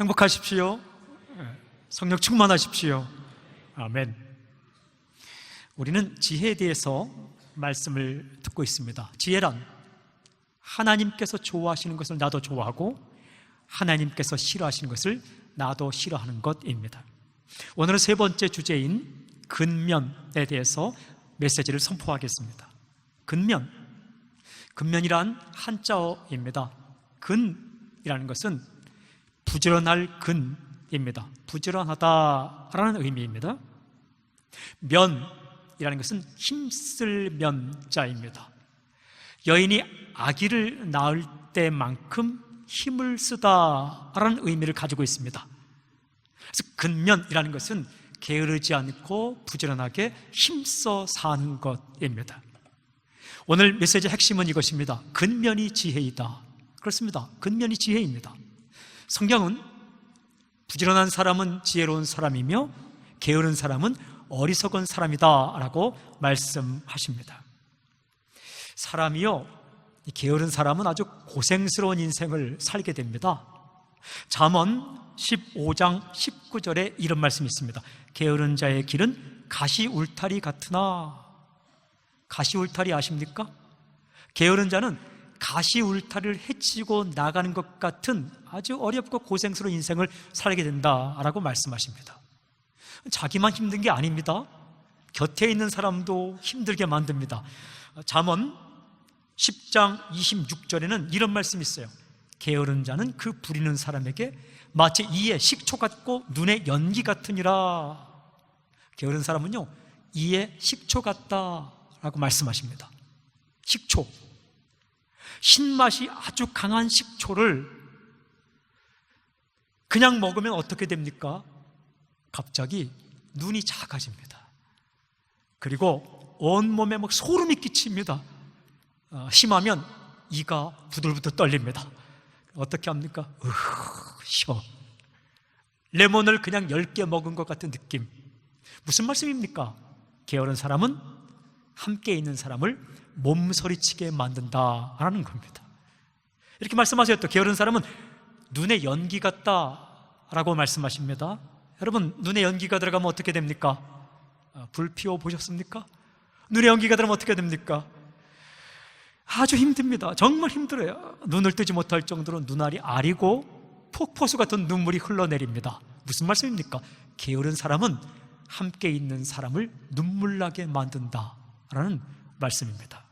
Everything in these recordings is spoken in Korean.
행복하십시오. 성령 충만하십시오. 아멘. 우리는 지혜에 대해서 말씀을 듣고 있습니다. 지혜란 하나님께서 좋아하시는 것을 나도 좋아하고 하나님께서 싫어하시는 것을 나도 싫어하는 것입니다. 오늘은 세 번째 주제인 근면에 대해서 메시지를 선포하겠습니다. 근면이란 한자어입니다. 근이라는 것은 부지런할 근입니다. 부지런하다라는 의미입니다. 면이라는 것은 힘쓸 면자입니다. 여인이 아기를 낳을 때만큼 힘을 쓰다라는 의미를 가지고 있습니다. 그래서 근면이라는 것은 게으르지 않고 부지런하게 힘써 사는 것입니다. 오늘 메시지의 핵심은 이것입니다. 근면이 지혜이다. 그렇습니다. 근면이 지혜입니다. 성경은 부지런한 사람은 지혜로운 사람이며 게으른 사람은 어리석은 사람이다 라고 말씀하십니다. 사람이요, 게으른 사람은 아주 고생스러운 인생을 살게 됩니다. 잠언 15장 19절에 이런 말씀이 있습니다. 게으른 자의 길은 가시 울타리 같으나. 가시 울타리 아십니까? 게으른 자는 가시 울타리를 헤치고 나가는 것 같은 아주 어렵고 고생스러운 인생을 살게 된다라고 말씀하십니다. 자기만 힘든 게 아닙니다. 곁에 있는 사람도 힘들게 만듭니다. 잠언 10장 26절에는 이런 말씀이 있어요. 게으른 자는 그 부리는 사람에게 마치 이에 식초 같고 눈에 연기 같으니라. 게으른 사람은요, 이에 식초 같다라고 말씀하십니다. 식초, 신맛이 아주 강한 식초를 그냥 먹으면 어떻게 됩니까? 갑자기 눈이 작아집니다. 그리고 온몸에 막 소름이 끼칩니다. 심하면 이가 부들부들 떨립니다. 어떻게 합니까? 쉬어. 레몬을 그냥 10개 먹은 것 같은 느낌. 무슨 말씀입니까? 게으른 사람은 함께 있는 사람을 몸서리치게 만든다라는 겁니다. 이렇게 말씀하세요. 또 게으른 사람은 눈에 연기 같다라고 말씀하십니다. 여러분, 눈에 연기가 들어가면 어떻게 됩니까? 불 피워 보셨습니까? 눈에 연기가 들어가면 어떻게 됩니까? 아주 힘듭니다. 정말 힘들어요. 눈을 뜨지 못할 정도로 눈알이 아리고 폭포수 같은 눈물이 흘러내립니다. 무슨 말씀입니까? 게으른 사람은 함께 있는 사람을 눈물나게 만든다라는 말씀입니다.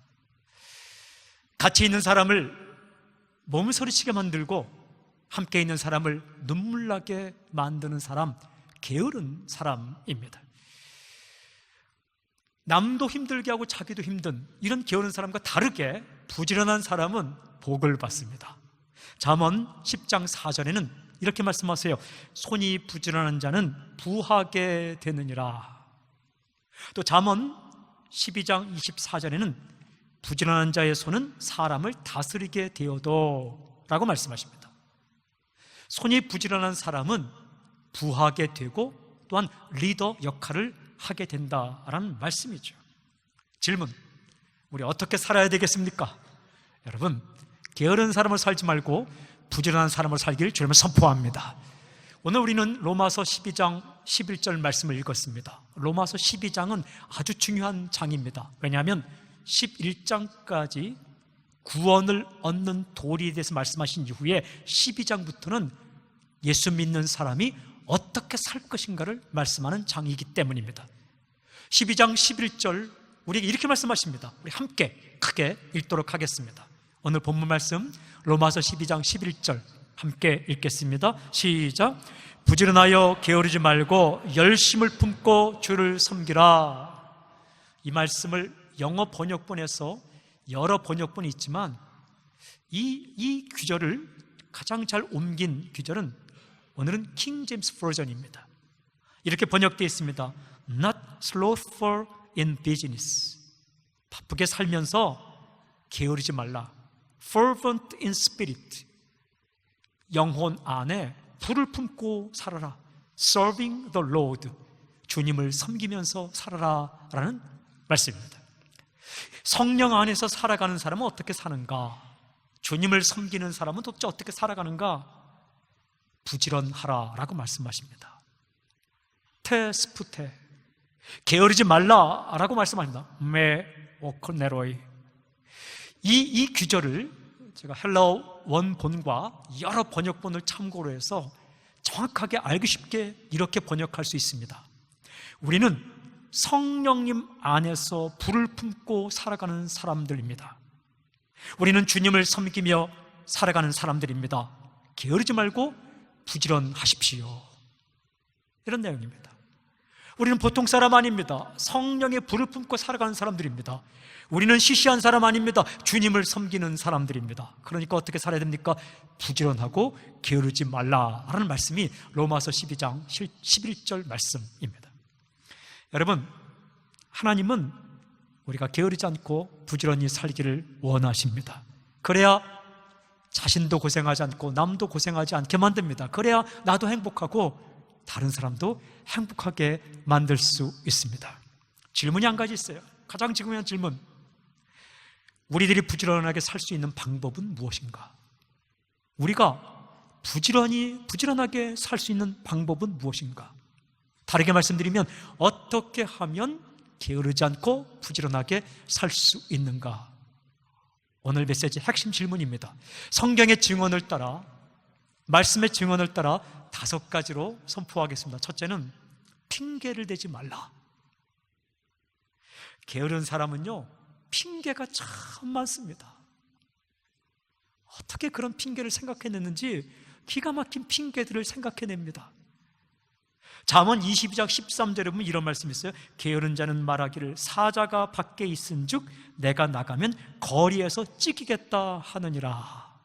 같이 있는 사람을 몸을 소리치게 만들고 함께 있는 사람을 눈물나게 만드는 사람, 게으른 사람입니다. 남도 힘들게 하고 자기도 힘든 이런 게으른 사람과 다르게 부지런한 사람은 복을 받습니다. 잠언 10장 4절에는 이렇게 말씀하세요. 손이 부지런한 자는 부하게 되느니라. 또 잠언 12장 24절에는 부지런한 자의 손은 사람을 다스리게 되어도 라고 말씀하십니다. 손이 부지런한 사람은 부하게 되고 또한 리더 역할을 하게 된다라는 말씀이죠. 질문, 우리 어떻게 살아야 되겠습니까? 여러분, 게으른 사람을 살지 말고 부지런한 사람을 살기를 주님은 선포합니다. 오늘 우리는 로마서 12장 11절 말씀을 읽었습니다. 로마서 12장은 아주 중요한 장입니다. 왜냐하면 11장까지 구원을 얻는 도리에 대해서 말씀하신 이후에 12장부터는 예수 믿는 사람이 어떻게 살 것인가를 말씀하는 장이기 때문입니다. 12장 11절 우리에게 이렇게 말씀하십니다. 우리 함께 크게 읽도록 하겠습니다. 오늘 본문 말씀 로마서 12장 11절 함께 읽겠습니다. 시작. 부지런하여 게으르지 말고 열심을 품고 주를 섬기라. 이 말씀을 영어 번역본에서 여러 번역본이 있지만 이 구절을 가장 잘 옮긴 구절은 오늘은 킹 제임스 버전입니다. 이렇게 번역되어 있습니다. Not slothful in business. 바쁘게 살면서 게으르지 말라. Fervent in spirit. 영혼 안에 불을 품고 살아라. Serving the Lord. 주님을 섬기면서 살아라 라는 말씀입니다. 성령 안에서 살아가는 사람은 어떻게 사는가? 주님을 섬기는 사람은 도대체 어떻게 살아가는가? 부지런하라라고 말씀하십니다. 테스푸테, 게으르지 말라라고 말씀하십니다. 메 오코네로이. 이 규절을 제가 헬라어 원본과 여러 번역본을 참고로 해서 정확하게 알기 쉽게 이렇게 번역할 수 있습니다. 우리는 성령님 안에서 불을 품고 살아가는 사람들입니다. 우리는 주님을 섬기며 살아가는 사람들입니다. 게으르지 말고 부지런하십시오. 이런 내용입니다. 우리는 보통 사람 아닙니다. 성령의 불을 품고 살아가는 사람들입니다. 우리는 시시한 사람 아닙니다. 주님을 섬기는 사람들입니다. 그러니까 어떻게 살아야 됩니까? 부지런하고 게으르지 말라라는 말씀이 로마서 12장 11절 말씀입니다. 여러분, 하나님은 우리가 게으르지 않고 부지런히 살기를 원하십니다. 그래야 자신도 고생하지 않고 남도 고생하지 않게 만듭니다. 그래야 나도 행복하고 다른 사람도 행복하게 만들 수 있습니다. 질문이 한 가지 있어요. 가장 중요한 질문, 우리들이 부지런하게 살 수 있는 방법은 무엇인가? 우리가 부지런하게 살 수 있는 방법은 무엇인가? 다르게 말씀드리면 어떻게 하면 게으르지 않고 부지런하게 살 수 있는가? 오늘 메시지 핵심 질문입니다. 성경의 증언을 따라, 말씀의 증언을 따라 5가지로 선포하겠습니다. 첫째는 핑계를 대지 말라. 게으른 사람은요, 핑계가 참 많습니다. 어떻게 그런 핑계를 생각해냈는지 기가 막힌 핑계들을 생각해냅니다. 잠언 22장 13절에 보면 이런 말씀이 있어요. 게으른 자는 말하기를 사자가 밖에 있은즉 내가 나가면 거리에서 찢기겠다 하느니라.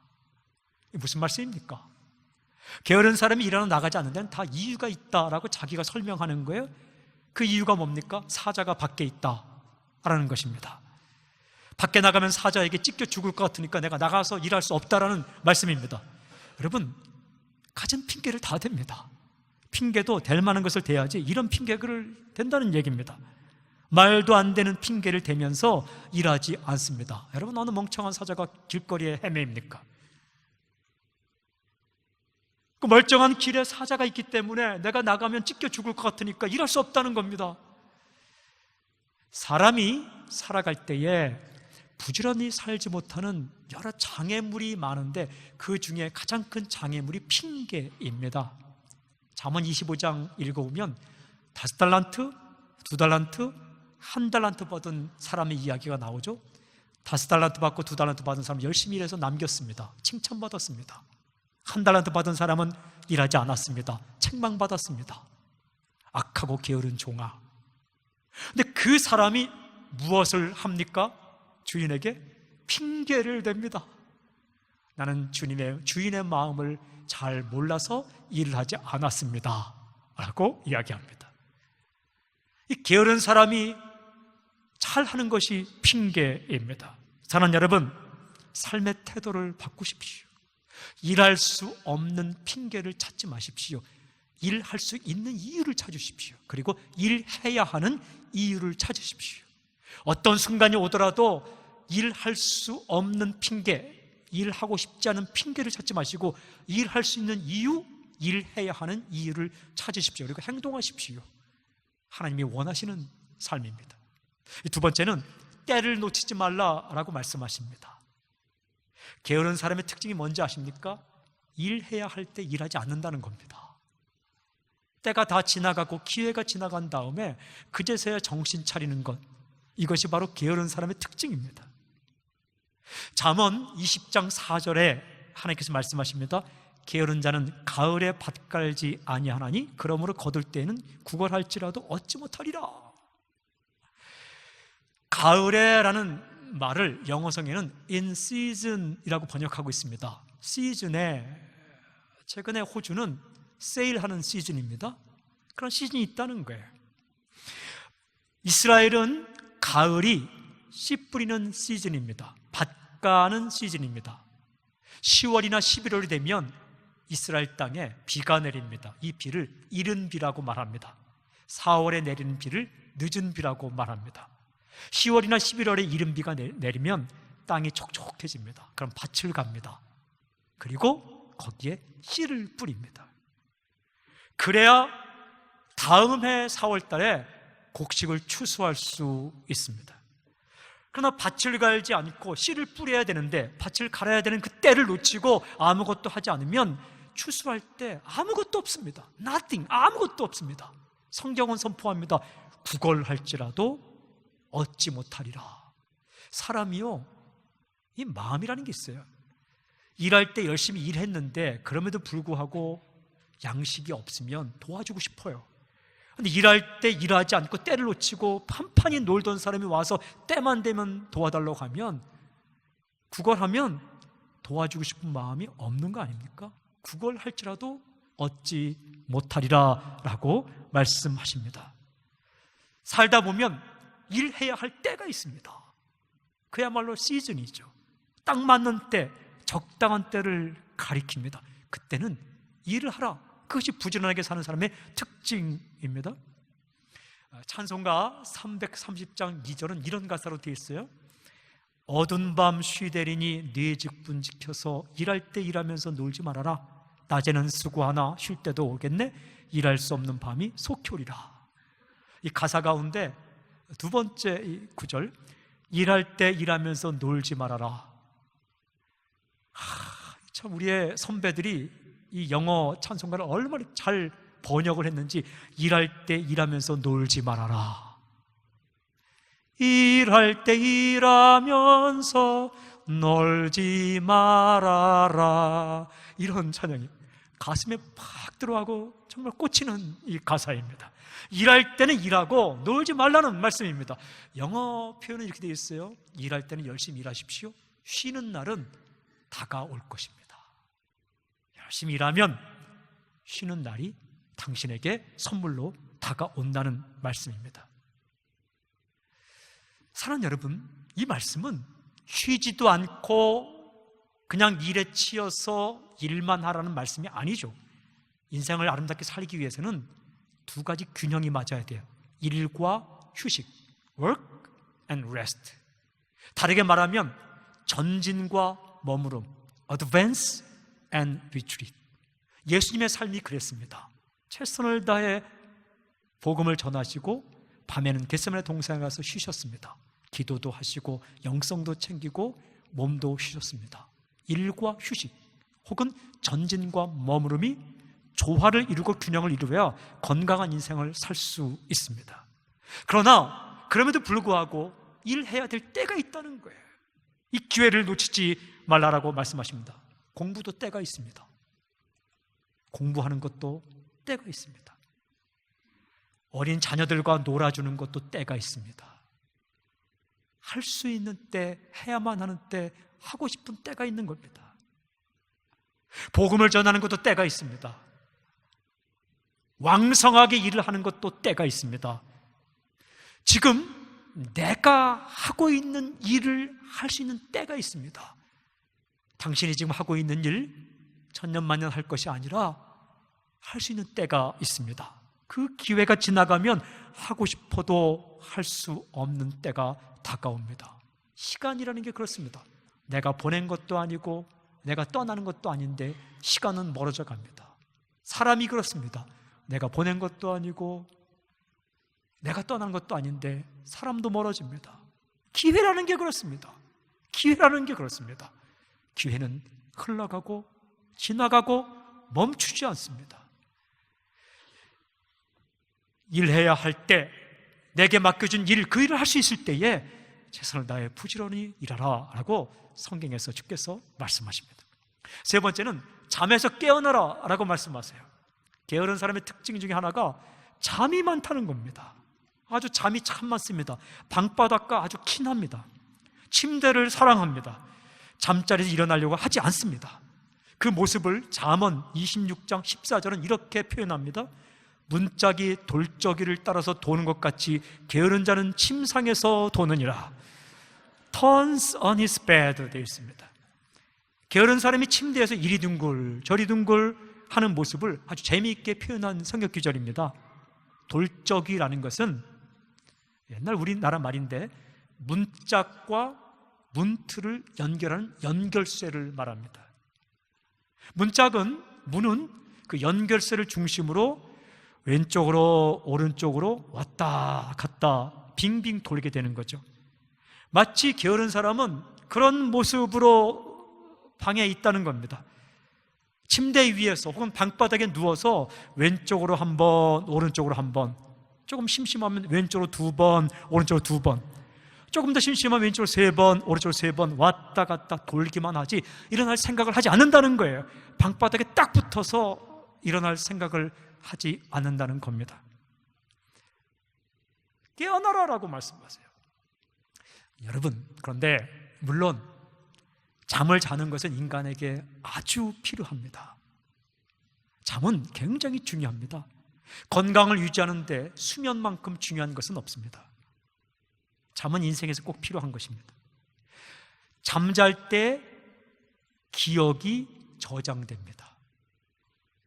이게 무슨 말씀입니까? 게으른 사람이 일하러 나가지 않는 데는 다 이유가 있다라고 자기가 설명하는 거예요. 그 이유가 뭡니까? 사자가 밖에 있다라는 것입니다. 밖에 나가면 사자에게 찢겨 죽을 것 같으니까 내가 나가서 일할 수 없다라는 말씀입니다. 여러분, 가진 핑계를 다 댑니다. 핑계도 될 만한 것을 대야지 이런 핑계를 댄다는 얘기입니다. 말도 안 되는 핑계를 대면서 일하지 않습니다. 여러분, 어느 멍청한 사자가 길거리에 헤매입니까? 그 멀쩡한 길에 사자가 있기 때문에 내가 나가면 찢겨 죽을 것 같으니까 일할 수 없다는 겁니다. 사람이 살아갈 때에 부지런히 살지 못하는 여러 장애물이 많은데 그 중에 가장 큰 장애물이 핑계입니다. 잠언 25장 읽어보면 5달란트, 2달란트, 1달란트 받은 사람의 이야기가 나오죠. 5달란트 받고 2달란트 받은 사람은 열심히 일해서 남겼습니다. 칭찬받았습니다. 1달란트 받은 사람은 일하지 않았습니다. 책망받았습니다. 악하고 게으른 종아. 근데 그 사람이 무엇을 합니까? 주인에게 핑계를 댑니다. 나는 주인의 마음을 잘 몰라서 일을 하지 않았습니다 라고 이야기합니다. 이 게으른 사람이 잘하는 것이 핑계입니다. 사랑하는 여러분, 삶의 태도를 바꾸십시오. 일할 수 없는 핑계를 찾지 마십시오. 일할 수 있는 이유를 찾으십시오. 그리고 일해야 하는 이유를 찾으십시오. 어떤 순간이 오더라도 일할 수 없는 핑계, 일하고 싶지 않은 핑계를 찾지 마시고 일할 수 있는 이유, 일해야 하는 이유를 찾으십시오. 그리고 행동하십시오. 하나님이 원하시는 삶입니다. 두 번째는 때를 놓치지 말라라고 말씀하십니다. 게으른 사람의 특징이 뭔지 아십니까? 일해야 할 때 일하지 않는다는 겁니다. 때가 다 지나가고 기회가 지나간 다음에 그제서야 정신 차리는 것, 이것이 바로 게으른 사람의 특징입니다. 잠언 20장 4절에 하나님께서 말씀하십니다. 게으른 자는 가을에 밭 갈지 아니하나니 그러므로 거둘 때에는 구걸할지라도 얻지 못하리라. 가을에라는 말을 영어성에는 in season이라고 번역하고 있습니다. 시즌에, 최근에 호주는 세일하는 시즌입니다. 그런 시즌이 있다는 거예요. 이스라엘은 가을이 씨 뿌리는 시즌입니다. 밭 가는 시즌입니다. 10월이나 11월이 되면 이스라엘 땅에 비가 내립니다. 이 비를 이른 비라고 말합니다. 4월에 내리는 비를 늦은 비라고 말합니다. 10월이나 11월에 이른 비가 내리면 땅이 촉촉해집니다. 그럼 밭을 갑니다. 그리고 거기에 씨를 뿌립니다. 그래야 다음 해 4월 달에 곡식을 추수할 수 있습니다. 그러나 밭을 갈지 않고 씨를 뿌려야 되는데 밭을 갈아야 되는 그 때를 놓치고 아무것도 하지 않으면 추수할 때 아무것도 없습니다. Nothing, 아무것도 없습니다. 성경은 선포합니다. 구걸할지라도 얻지 못하리라. 사람이요, 이 마음이라는 게 있어요. 일할 때 열심히 일했는데 그럼에도 불구하고 양식이 없으면 도와주고 싶어요. 근데 일할 때 일하지 않고 때를 놓치고 판판히 놀던 사람이 와서 때만 되면 도와달라고 하면, 구걸하면 도와주고 싶은 마음이 없는 거 아닙니까? 구걸할지라도 얻지 못하리라 라고 말씀하십니다. 살다 보면 일해야 할 때가 있습니다. 그야말로 시즌이죠. 딱 맞는 때, 적당한 때를 가리킵니다. 그때는 일을 하라. 그것이 부지런하게 사는 사람의 특징입니다. 찬송가 330장 2절은 이런 가사로 되어 있어요. 어두운 밤 쉬되리니 네 직분 지켜서 일할 때 일하면서 놀지 말아라. 낮에는 수고하나 쉴 때도 오겠네. 일할 수 없는 밤이 속히 오리라. 이 가사 가운데 두 번째 이 구절, 일할 때 일하면서 놀지 말아라. 참 우리의 선배들이 이 영어 찬송가를 얼마나 잘 번역을 했는지, 일할 때 일하면서 놀지 말아라. 일할 때 일하면서 놀지 말아라. 이런 찬양이 가슴에 팍 들어가고 정말 꽂히는 이 가사입니다. 일할 때는 일하고 놀지 말라는 말씀입니다. 영어 표현은 이렇게 되어 있어요. 일할 때는 열심히 일하십시오. 쉬는 날은 다가올 것입니다. 열심히 일하면 쉬는 날이 당신에게 선물로 다가온다는 말씀입니다. 사랑하는 여러분, 이 말씀은 쉬지도 않고 그냥 일에 치여서 일만 하라는 말씀이 아니죠. 인생을 아름답게 살기 위해서는 두 가지 균형이 맞아야 돼요. 일과 휴식, work and rest. 다르게 말하면 전진과 머무름, advance and retreat. 예수님의 삶이 그랬습니다. 최선을 다해 복음을 전하시고 밤에는 겟세마네 동산에 가서 쉬셨습니다. 기도도 하시고 영성도 챙기고 몸도 쉬셨습니다. 일과 휴식 혹은 전진과 머무름이 조화를 이루고 균형을 이루어야 건강한 인생을 살 수 있습니다. 그러나 그럼에도 불구하고 일해야 될 때가 있다는 거예요. 이 기회를 놓치지 말라라고 말씀하십니다. 공부도 때가 있습니다. 공부하는 것도 때가 있습니다. 어린 자녀들과 놀아주는 것도 때가 있습니다. 할 수 있는 때, 해야만 하는 때, 하고 싶은 때가 있는 겁니다. 복음을 전하는 것도 때가 있습니다. 왕성하게 일을 하는 것도 때가 있습니다. 지금 내가 하고 있는 일을 할 수 있는 때가 있습니다. 당신이 지금 하고 있는 일 천년만년 할 것이 아니라 할 수 있는 때가 있습니다. 그 기회가 지나가면 하고 싶어도 할 수 없는 때가 다가옵니다. 시간이라는 게 그렇습니다. 내가 보낸 것도 아니고 내가 떠나는 것도 아닌데 시간은 멀어져 갑니다. 사람이 그렇습니다. 내가 보낸 것도 아니고 내가 떠난 것도 아닌데 사람도 멀어집니다. 기회라는 게 그렇습니다. 기회라는 게 그렇습니다. 기회는 흘러가고 지나가고 멈추지 않습니다. 일해야 할 때, 내게 맡겨준 일, 그 일을 할 수 있을 때에 최선을 다해 부지런히 일하라 라고 성경에서 주께서 말씀하십니다. 세 번째는 잠에서 깨어나라 라고 말씀하세요. 게으른 사람의 특징 중에 하나가 잠이 많다는 겁니다. 아주 잠이 참 많습니다. 방바닥과 아주 킨합니다. 침대를 사랑합니다. 잠자리에서 일어나려고 하지 않습니다. 그 모습을 잠언 26장 14절은 이렇게 표현합니다. 문짝이 돌적이를 따라서 도는 것 같이 게으른 자는 침상에서 도느니라. Turns on his bed 되어 있습니다. 게으른 사람이 침대에서 이리 둥글 저리 둥글 하는 모습을 아주 재미있게 표현한 성경 구절입니다. 돌적이라는 것은 옛날 우리나라 말인데 문짝과 문틀을 연결하는 연결쇠를 말합니다. 문은 그 연결선을 중심으로 왼쪽으로 오른쪽으로 왔다 갔다 빙빙 돌게 되는 거죠. 마치 게으른 사람은 그런 모습으로 방에 있다는 겁니다. 침대 위에서 혹은 방바닥에 누워서 왼쪽으로 한 번, 오른쪽으로 한 번, 조금 심심하면 왼쪽으로 두 번, 오른쪽으로 두 번, 조금 더 심심하면 왼쪽으로 세 번, 오른쪽으로 세 번 왔다 갔다 돌기만 하지 일어날 생각을 하지 않는다는 거예요. 방바닥에 딱 붙어서 일어날 생각을 하지 않는다는 겁니다. 깨어나라라고 말씀하세요. 여러분, 그런데 물론 잠을 자는 것은 인간에게 아주 필요합니다. 잠은 굉장히 중요합니다. 건강을 유지하는데 수면만큼 중요한 것은 없습니다. 잠은 인생에서 꼭 필요한 것입니다. 잠잘 때 기억이 저장됩니다.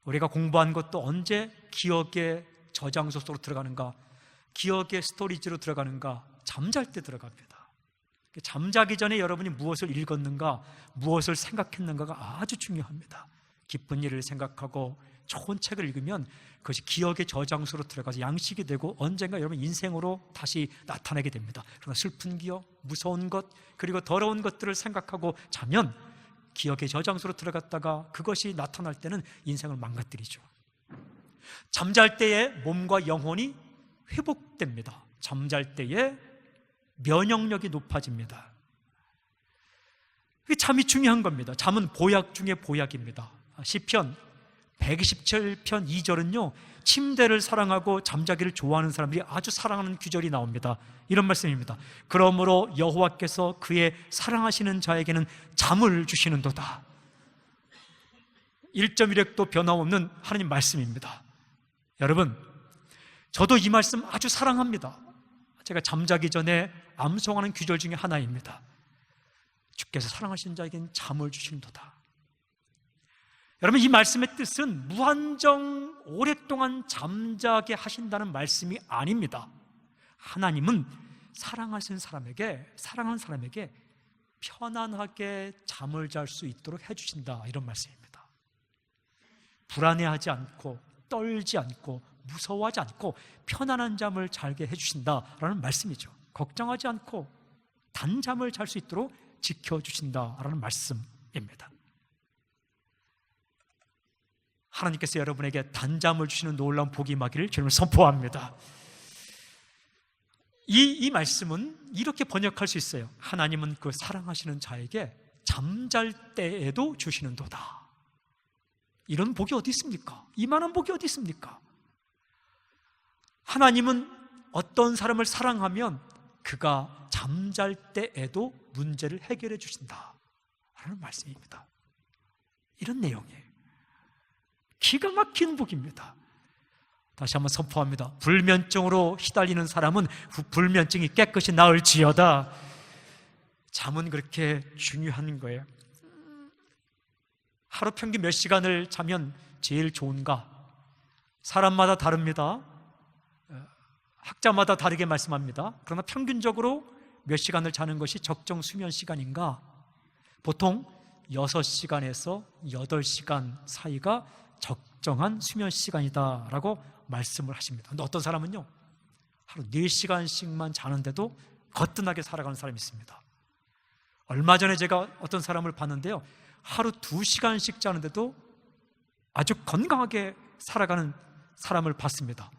우리가 공부한 것도 언제 기억의 저장소 속으로 들어가는가, 기억의 스토리지로 들어가는가? 잠잘 때 들어갑니다. 잠자기 전에 여러분이 무엇을 읽었는가, 무엇을 생각했는가가 아주 중요합니다. 기쁜 일을 생각하고 좋은 책을 읽으면 그것이 기억의 저장소로 들어가서 양식이 되고 언젠가 여러분 인생으로 다시 나타나게 됩니다. 그러나 슬픈 기억, 무서운 것, 그리고 더러운 것들을 생각하고 자면 기억의 저장소로 들어갔다가 그것이 나타날 때는 인생을 망가뜨리죠. 잠잘 때에 몸과 영혼이 회복됩니다. 잠잘 때에 면역력이 높아집니다. 잠이 중요한 겁니다. 잠은 보약 중에 보약입니다. 시편 127편 2절은요, 침대를 사랑하고 잠자기를 좋아하는 사람들이 아주 사랑하는 규절이 나옵니다. 이런 말씀입니다. 그러므로 여호와께서 그의 사랑하시는 자에게는 잠을 주시는도다. 1.1획도 변함없는 하나님 말씀입니다. 여러분, 저도 이 말씀 아주 사랑합니다. 제가 잠자기 전에 암송하는 규절 중에 하나입니다. 주께서 사랑하시는 자에게는 잠을 주시는도다. 여러분, 이 말씀의 뜻은 무한정 오랫동안 잠자게 하신다는 말씀이 아닙니다. 하나님은 사랑하는 사람에게 편안하게 잠을 잘 수 있도록 해주신다, 이런 말씀입니다. 불안해하지 않고 떨지 않고 무서워하지 않고 편안한 잠을 자게 해주신다라는 말씀이죠. 걱정하지 않고 단잠을 잘 수 있도록 지켜주신다라는 말씀입니다. 하나님께서 여러분에게 단잠을 주시는 놀라운 복이 임하기를 주님을 선포합니다. 이 말씀은 이렇게 번역할 수 있어요. 하나님은 그 사랑하시는 자에게 잠잘 때에도 주시는도다. 이런 복이 어디 있습니까? 이만한 복이 어디 있습니까? 하나님은 어떤 사람을 사랑하면 그가 잠잘 때에도 문제를 해결해 주신다 라는 말씀입니다. 이런 내용이에요. 기가 막힌 복입니다. 다시 한번 선포합니다. 불면증으로 시달리는 사람은 불면증이 깨끗이 나을지어다. 잠은 그렇게 중요한 거예요. 하루 평균 몇 시간을 자면 제일 좋은가? 사람마다 다릅니다. 학자마다 다르게 말씀합니다. 그러나 평균적으로 몇 시간을 자는 것이 적정 수면 시간인가? 보통 6시간에서 8시간 사이가 적정한 수면 시간이다라고 말씀을 하십니다. 근데 어떤 사람은요, 하루 4시간씩만 자는데도 거뜬하게 살아가는 사람이 있습니다. 얼마 전에 제가 어떤 사람을 봤는데요, 하루 2시간씩 자는데도 아주 건강하게 살아가는 사람을 봤습니다.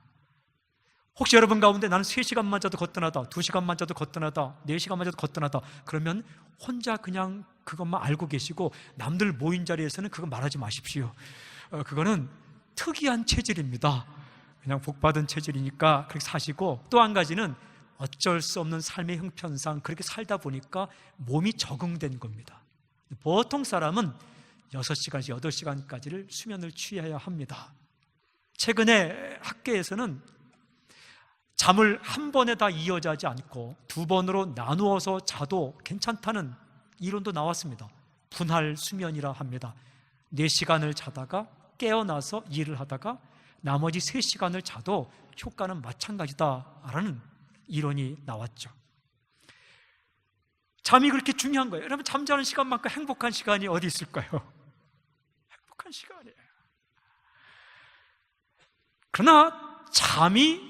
혹시 여러분 가운데 나는 3시간만 자도 거뜬하다, 2시간만 자도 거뜬하다, 4시간만 자도 거뜬하다, 그러면 혼자 그냥 그것만 알고 계시고 남들 모인 자리에서는 그거 말하지 마십시오. 그거는 특이한 체질입니다. 그냥 복받은 체질이니까 그렇게 사시고, 또 한 가지는 어쩔 수 없는 삶의 형편상 그렇게 살다 보니까 몸이 적응된 겁니다. 보통 사람은 6시간씩 8시간까지를 수면을 취해야 합니다. 최근에 학계에서는 잠을 한 번에 다 이어자지 않고 2번으로 나누어서 자도 괜찮다는 이론도 나왔습니다. 분할 수면이라 합니다. 4시간을 자다가 깨어나서 일을 하다가 나머지 3시간을 자도 효과는 마찬가지다라는 이론이 나왔죠. 잠이 그렇게 중요한 거예요. 여러분, 잠자는 시간만큼 행복한 시간이 어디 있을까요? 행복한 시간이에요. 그러나 잠이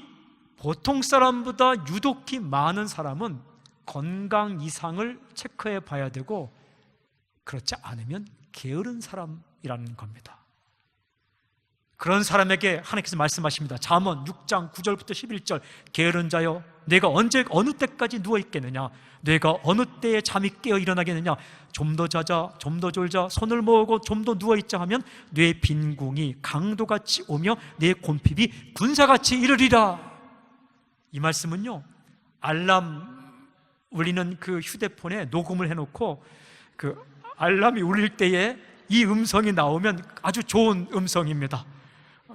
보통 사람보다 유독히 많은 사람은 건강 이상을 체크해 봐야 되고, 그렇지 않으면 게으른 사람이라는 겁니다. 그런 사람에게 하나님께서 말씀하십니다. 잠언 6장 9절부터 11절, 게으른 자여, 내가 언제 어느 때까지 누워 있겠느냐? 내가 어느 때에 잠이 깨어 일어나겠느냐? 좀 더 자자, 좀 더 졸자, 손을 모으고 좀 더 누워 있자 하면 뇌 빈궁이 강도같이 오며 내 곤핍이 군사같이 이르리라. 이 말씀은요, 알람 울리는 그 휴대폰에 녹음을 해놓고 그 알람이 울릴 때에 이 음성이 나오면 아주 좋은 음성입니다.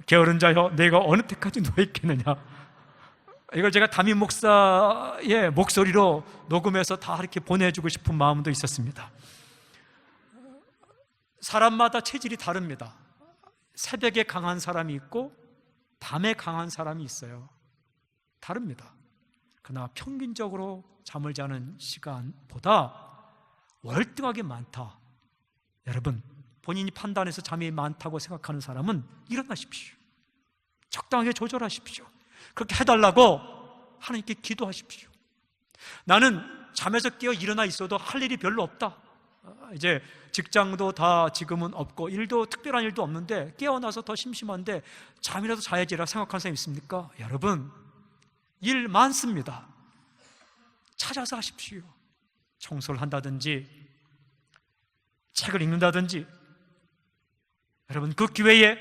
게으른 자여, 내가 어느 때까지 누워있겠느냐? 이걸 제가 담임 목사의 목소리로 녹음해서 다 이렇게 보내주고 싶은 마음도 있었습니다. 사람마다 체질이 다릅니다. 새벽에 강한 사람이 있고 밤에 강한 사람이 있어요. 다릅니다. 그러나 평균적으로 잠을 자는 시간보다 월등하게 많다. 여러분, 본인이 판단해서 잠이 많다고 생각하는 사람은 일어나십시오. 적당하게 조절하십시오. 그렇게 해달라고 하나님께 기도하십시오. 나는 잠에서 깨어 일어나 있어도 할 일이 별로 없다. 이제 직장도 다 지금은 없고 일도 특별한 일도 없는데 깨어나서 더 심심한데 잠이라도 자야지라 생각하는 사람이 있습니까? 여러분, 일 많습니다. 찾아서 하십시오. 청소를 한다든지 책을 읽는다든지, 여러분 그 기회에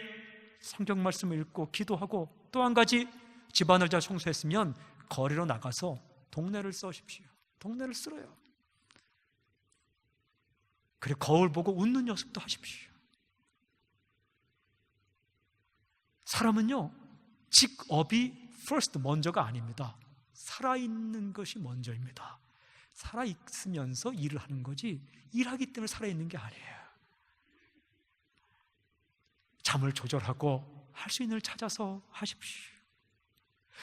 성경 말씀을 읽고 기도하고, 또 한 가지 집안을 잘 청소했으면 거리로 나가서 동네를 써십시오. 동네를 쓸어요. 그리고 거울 보고 웃는 연습도 하십시오. 사람은요, 직업이 first, 먼저가 아닙니다. 살아있는 것이 먼저입니다. 살아있으면서 일을 하는 거지 일하기 때문에 살아있는 게 아니에요. 잠을 조절하고 할 수 있는 일 찾아서 하십시오.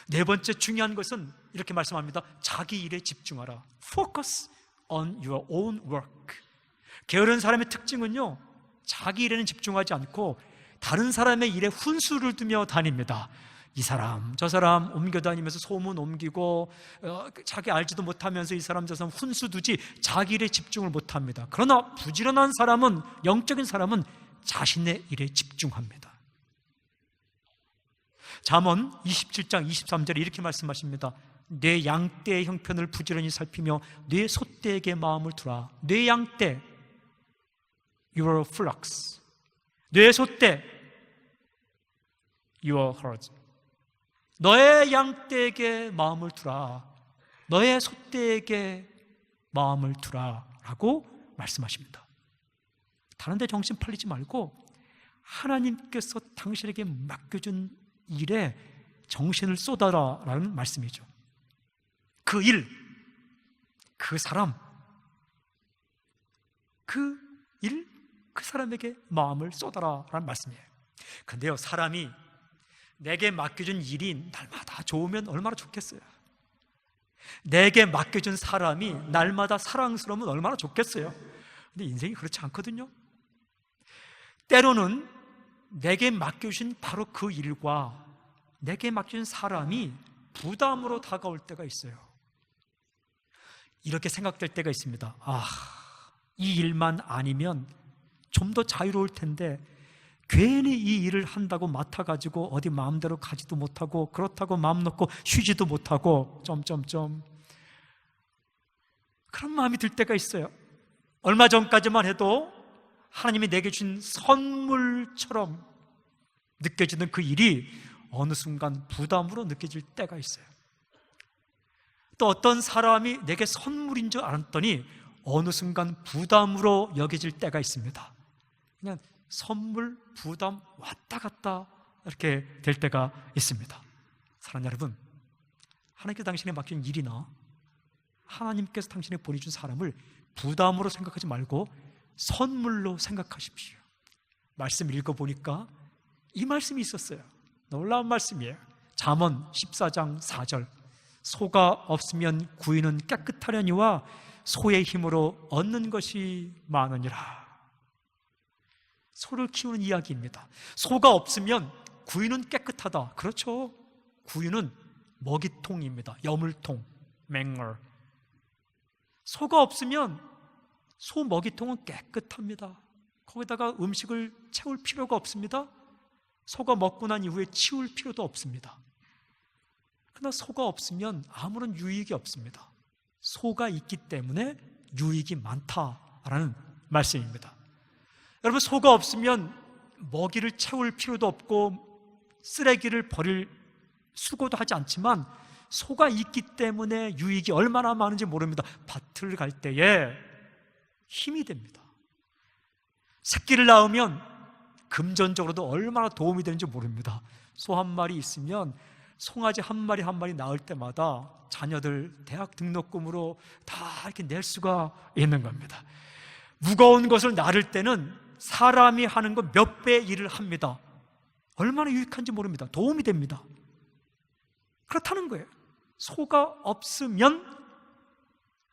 네 번째 중요한 것은 이렇게 말씀합니다. 자기 일에 집중하라. Focus on your own work. 게으른 사람의 특징은요, 자기 일에는 집중하지 않고 다른 사람의 일에 훈수를 두며 다닙니다. 이 사람 저 사람 옮겨다니면서 소문 옮기고 자기 알지도 못하면서 이 사람 저 사람 훈수 두지 자기 일에 집중을 못합니다. 그러나 부지런한 사람은, 영적인 사람은 자신의 일에 집중합니다. 잠언 27장 23절에 이렇게 말씀하십니다. 내 양떼의 형편을 부지런히 살피며 내 소떼에게 마음을 두라. 내 양떼, your flocks. 내 소떼, your herds. 너의 양떼에게 마음을 두라. 너의 소떼에게 마음을 두라 라고 말씀하십니다. 다른 데 정신 팔리지 말고 하나님께서 당신에게 맡겨준 일에 정신을 쏟아라 라는 말씀이죠. 그 일, 그 사람, 그 일, 그 사람에게 마음을 쏟아라 라는 말씀이에요. 근데요, 사람이 내게 맡겨준 일이 날마다 좋으면 얼마나 좋겠어요. 내게 맡겨준 사람이 날마다 사랑스러우면 얼마나 좋겠어요. 근데 인생이 그렇지 않거든요. 때로는 내게 맡겨주신 바로 그 일과 내게 맡겨준 사람이 부담으로 다가올 때가 있어요. 이렇게 생각될 때가 있습니다. 이 일만 아니면 좀 더 자유로울 텐데 괜히 이 일을 한다고 맡아가지고 어디 마음대로 가지도 못하고, 그렇다고 마음 놓고 쉬지도 못하고 그런 마음이 들 때가 있어요. 얼마 전까지만 해도 하나님이 내게 준 선물처럼 느껴지는 그 일이 어느 순간 부담으로 느껴질 때가 있어요. 또 어떤 사람이 내게 선물인 줄 알았더니 어느 순간 부담으로 여겨질 때가 있습니다. 그냥 선물, 부담 왔다 갔다 이렇게 될 때가 있습니다. 사랑하는 여러분, 하나님께서 당신에게 맡긴 일이나 하나님께서 당신에게 보내준 사람을 부담으로 생각하지 말고 선물로 생각하십시오. 말씀 읽어보니까 이 말씀이 있었어요. 놀라운 말씀이에요. 잠언 14장 4절, 소가 없으면 구이는 깨끗하려니와 소의 힘으로 얻는 것이 많으니라. 소를 키우는 이야기입니다. 소가 없으면 구유는 깨끗하다. 그렇죠. 구유는 먹이통입니다. 여물통, 맹물. 소가 없으면 소 먹이통은 깨끗합니다. 거기다가 음식을 채울 필요가 없습니다. 소가 먹고 난 이후에 치울 필요도 없습니다. 그러나 소가 없으면 아무런 유익이 없습니다. 소가 있기 때문에 유익이 많다라는 말씀입니다. 여러분, 소가 없으면 먹이를 채울 필요도 없고 쓰레기를 버릴 수고도 하지 않지만 소가 있기 때문에 유익이 얼마나 많은지 모릅니다. 밭을 갈 때에 힘이 됩니다. 새끼를 낳으면 금전적으로도 얼마나 도움이 되는지 모릅니다. 소 한 마리 있으면 송아지 한 마리 한 마리 낳을 때마다 자녀들 대학 등록금으로 다 이렇게 낼 수가 있는 겁니다. 무거운 것을 나를 때는 사람이 하는 것 몇 배 일을 합니다. 얼마나 유익한지 모릅니다. 도움이 됩니다. 그렇다는 거예요. 소가 없으면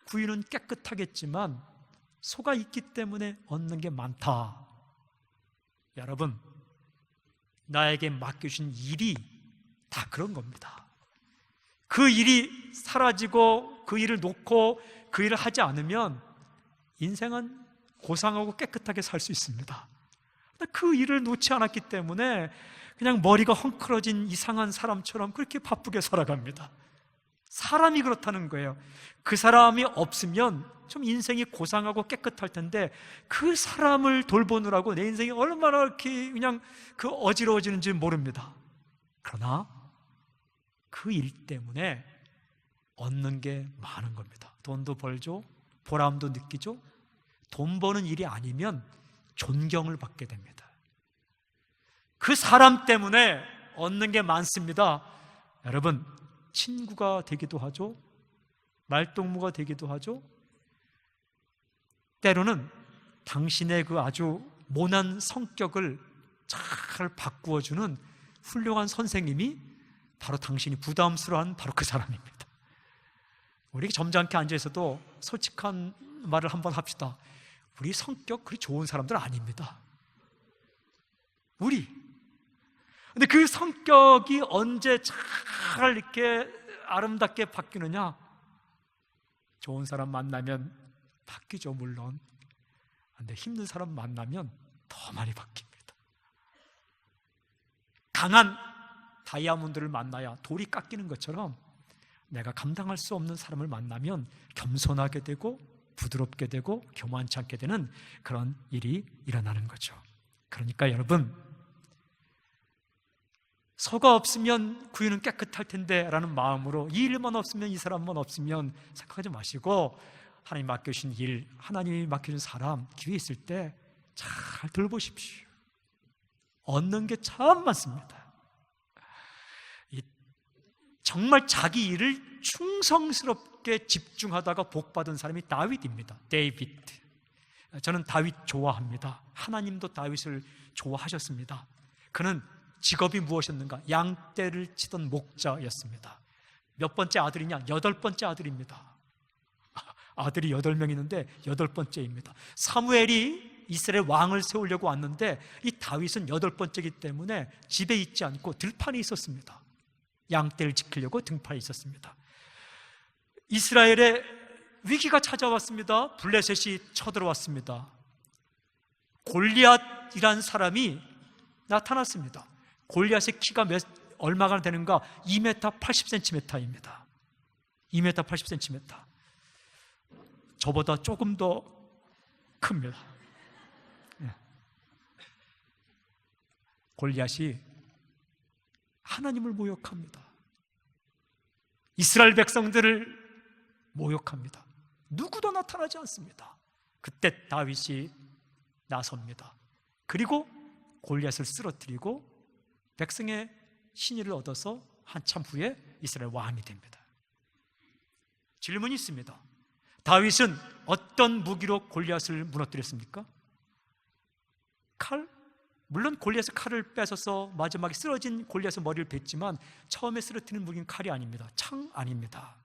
구유는 깨끗하겠지만 소가 있기 때문에 얻는 게 많다. 여러분, 나에게 맡겨주신 일이 다 그런 겁니다. 그 일이 사라지고 그 일을 놓고 그 일을 하지 않으면 인생은 고상하고 깨끗하게 살 수 있습니다. 그 일을 놓지 않았기 때문에 그냥 머리가 헝클어진 이상한 사람처럼 그렇게 바쁘게 살아갑니다. 사람이 그렇다는 거예요. 그 사람이 없으면 좀 인생이 고상하고 깨끗할 텐데 그 사람을 돌보느라고 내 인생이 얼마나 이렇게 그냥 그 어지러워지는지 모릅니다. 그러나 그 일 때문에 얻는 게 많은 겁니다. 돈도 벌죠, 보람도 느끼죠. 돈 버는 일이 아니면 존경을 받게 됩니다. 그 사람 때문에 얻는 게 많습니다. 여러분, 친구가 되기도 하죠, 말동무가 되기도 하죠. 때로는 당신의 그 아주 모난 성격을 잘 바꾸어주는 훌륭한 선생님이 바로 당신이 부담스러워하는 바로 그 사람입니다. 우리 점잖게 앉아있어도 솔직한 말을 한번 합시다. 우리 성격 그리 좋은 사람들 아닙니다. 근데 그 성격이 언제 잘 이렇게 아름답게 바뀌느냐? 좋은 사람 만나면 바뀌죠, 물론. 근데 힘든 사람 만나면 더 많이 바뀝니다. 강한 다이아몬드를 만나야 돌이 깎이는 것처럼 내가 감당할 수 없는 사람을 만나면 겸손하게 되고 부드럽게 되고 교만치 않게 되는 그런 일이 일어나는 거죠. 그러니까 여러분, 소가 없으면 구유는 깨끗할 텐데 라는 마음으로 이 일만 없으면, 이 사람만 없으면 생각하지 마시고 하나님 맡겨주신 일, 하나님이 맡겨준 사람, 기회 있을 때 잘 돌보십시오. 얻는 게 참 많습니다. 정말 자기 일을 충성스럽게 집중하다가 복받은 사람이 다윗입니다. 데이비드. 저는 다윗 좋아합니다. 하나님도 다윗을 좋아하셨습니다. 그는 직업이 무엇이었는가? 양떼를 치던 목자였습니다. 몇 번째 아들이냐? 8번째 아들입니다. 아들이 8명 있는데 8번째입니다. 사무엘이 이스라엘 왕을 세우려고 왔는데 이 다윗은 8번째이기 때문에 집에 있지 않고 들판에 있었습니다. 양떼를 지키려고 등판에 있었습니다. 이스라엘에 위기가 찾아왔습니다. 블레셋이 쳐들어왔습니다. 골리앗이란 사람이 나타났습니다. 골리앗의 키가 얼마가 되는가? 2m 80cm입니다. 2m 80cm. 저보다 조금 더 큽니다. 골리앗이 하나님을 모욕합니다. 이스라엘 백성들을 모욕합니다. 누구도 나타나지 않습니다. 그때 다윗이 나섭니다. 그리고 골리앗을 쓰러뜨리고 백성의 신의를 얻어서 한참 후에 이스라엘 왕이 됩니다. 질문이 있습니다. 다윗은 어떤 무기로 골리앗을 무너뜨렸습니까? 칼? 물론 골리앗의 칼을 뺏어서 마지막에 쓰러진 골리앗의 머리를 뱉지만 처음에 쓰러뜨리는 무기는 칼이 아닙니다. 창 아닙니다.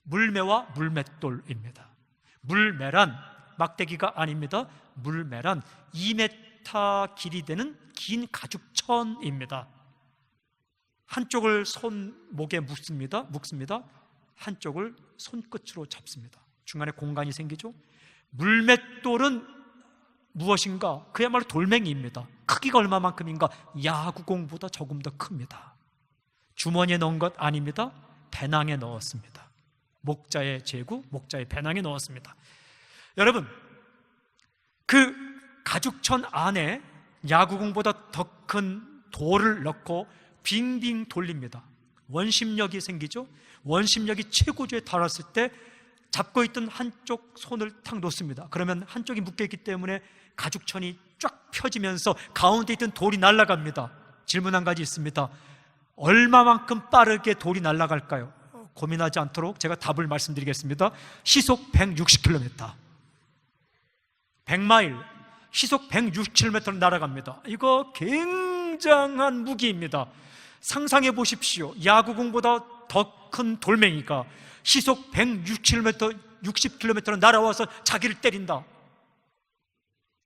물매와 물맷돌입니다. 물매란 막대기가 아닙니다. 물매란 2m 길이 되는 긴 가죽천입니다. 한쪽을 손목에 묶습니다. 한쪽을 손끝으로 잡습니다. 중간에 공간이 생기죠. 물맷돌은 무엇인가? 그야말로 돌멩이입니다. 크기가 얼마만큼인가? 야구공보다 조금 더 큽니다. 주머니에 넣은 것 아닙니다. 배낭에 넣었습니다. 목자의 제구, 목자의 배낭에 넣었습니다. 여러분, 그 가죽천 안에 야구공보다 더 큰 돌을 넣고 빙빙 돌립니다. 원심력이 생기죠. 원심력이 최고조에 달았을 때 잡고 있던 한쪽 손을 탁 놓습니다. 그러면 한쪽이 묶여있기 때문에 가죽천이 쫙 펴지면서 가운데 있던 돌이 날아갑니다. 질문 한 가지 있습니다. 얼마만큼 빠르게 돌이 날아갈까요? 고민하지 않도록 제가 답을 말씀드리겠습니다. 시속 160km, 100마일, 시속 160km로 날아갑니다. 이거 굉장한 무기입니다. 상상해 보십시오. 야구공보다 더 큰 돌멩이가 시속 60km로 날아와서 자기를 때린다.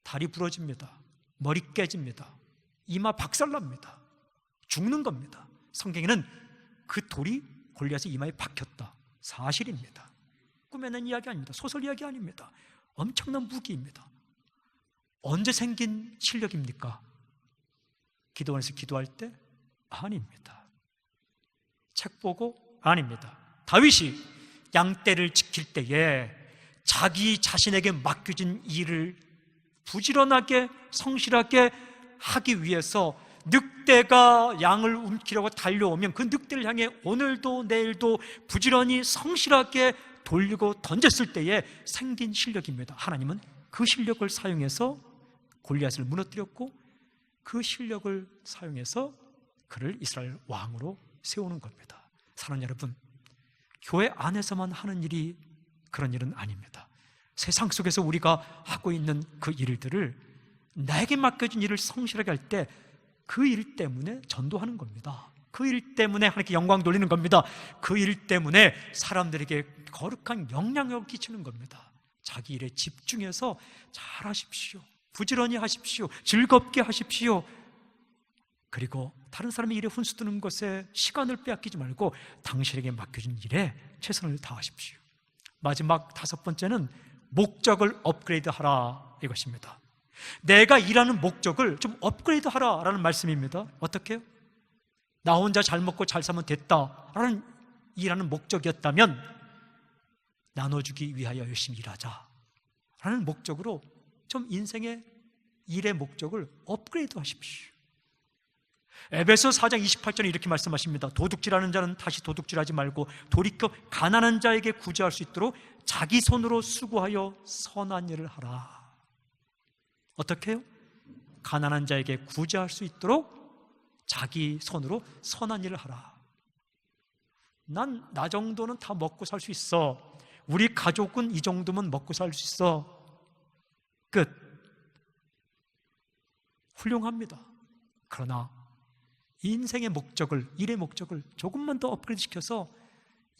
다리 부러집니다. 머리 깨집니다. 이마 박살납니다. 죽는 겁니다. 성경에는 그 돌이 골리앗의 이마에 박혔다. 사실입니다. 꿈에는 이야기 아닙니다. 소설 이야기 아닙니다. 엄청난 무기입니다. 언제 생긴 실력입니까? 기도원에서 기도할 때? 아닙니다. 책 보고? 아닙니다. 다윗이 양떼를 지킬 때에 자기 자신에게 맡겨진 일을 부지런하게 성실하게 하기 위해서 늑대가 양을 움키려고 달려오면 그 늑대를 향해 오늘도 내일도 부지런히 성실하게 돌리고 던졌을 때에 생긴 실력입니다. 하나님은 그 실력을 사용해서 골리앗을 무너뜨렸고 그 실력을 사용해서 그를 이스라엘 왕으로 세우는 겁니다. 사랑하는 여러분, 교회 안에서만 하는 일이 그런 일은 아닙니다. 세상 속에서 우리가 하고 있는 그 일들을 나에게 맡겨진 일을 성실하게 할 때 그 일 때문에 전도하는 겁니다. 그 일 때문에 하나님께 영광 돌리는 겁니다. 그 일 때문에 사람들에게 거룩한 영향력을 끼치는 겁니다. 자기 일에 집중해서 잘 하십시오. 부지런히 하십시오. 즐겁게 하십시오. 그리고 다른 사람의 일에 훈수 두는 것에 시간을 빼앗기지 말고 당신에게 맡겨진 일에 최선을 다하십시오. 마지막 5번째는 목적을 업그레이드하라, 이것입니다. 내가 일하는 목적을 좀 업그레이드하라라는 말씀입니다. 어떻게요? 나 혼자 잘 먹고 잘 살면 됐다라는 일하는 목적이었다면 나눠주기 위하여 열심히 일하자라는 목적으로 좀 인생의 일의 목적을 업그레이드 하십시오. 에베소 4장 28절에 이렇게 말씀하십니다. 도둑질하는 자는 다시 도둑질하지 말고 돌이켜 가난한 자에게 구제할 수 있도록 자기 손으로 수고하여 선한 일을 하라. 어떻게 해요? 가난한 자에게 구제할 수 있도록 자기 손으로 선한 일을 하라. 나 정도는 다 먹고 살 수 있어. 우리 가족은 이 정도면 먹고 살 수 있어. 끝. 훌륭합니다. 그러나 인생의 목적을, 일의 목적을 조금만 더 업그레이드 시켜서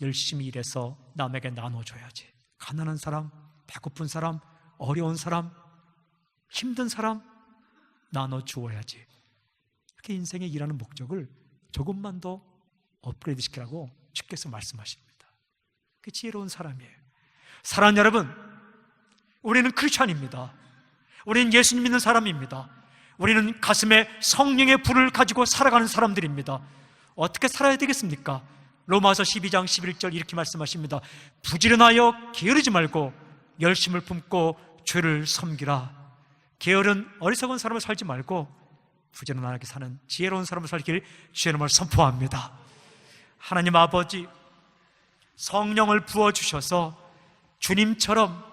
열심히 일해서 남에게 나눠줘야지. 가난한 사람, 배고픈 사람, 어려운 사람, 힘든 사람 나눠주어야지. 이렇게 인생의 일하는 목적을 조금만 더 업그레이드 시키라고 주께서 말씀하십니다. 그 지혜로운 사람이에요. 사랑하는 여러분, 우리는 크리스찬입니다. 우리는 예수님 믿는 사람입니다. 우리는 가슴에 성령의 불을 가지고 살아가는 사람들입니다. 어떻게 살아야 되겠습니까? 로마서 12장 11절 이렇게 말씀하십니다. 부지런하여 게으르지 말고 열심을 품고 죄를 섬기라. 게으른 어리석은 사람을 살지 말고 부지런하게 사는 지혜로운 사람을 살기를 주의 이름으로 선포합니다. 하나님 아버지, 성령을 부어주셔서 주님처럼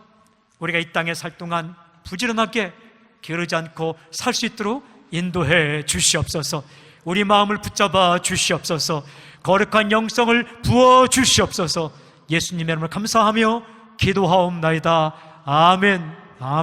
우리가 이 땅에 살 동안 부지런하게 게으르지 않고 살 수 있도록 인도해 주시옵소서. 우리 마음을 붙잡아 주시옵소서. 거룩한 영성을 부어 주시옵소서. 예수님의 이름을 감사하며 기도하옵나이다. 아멘.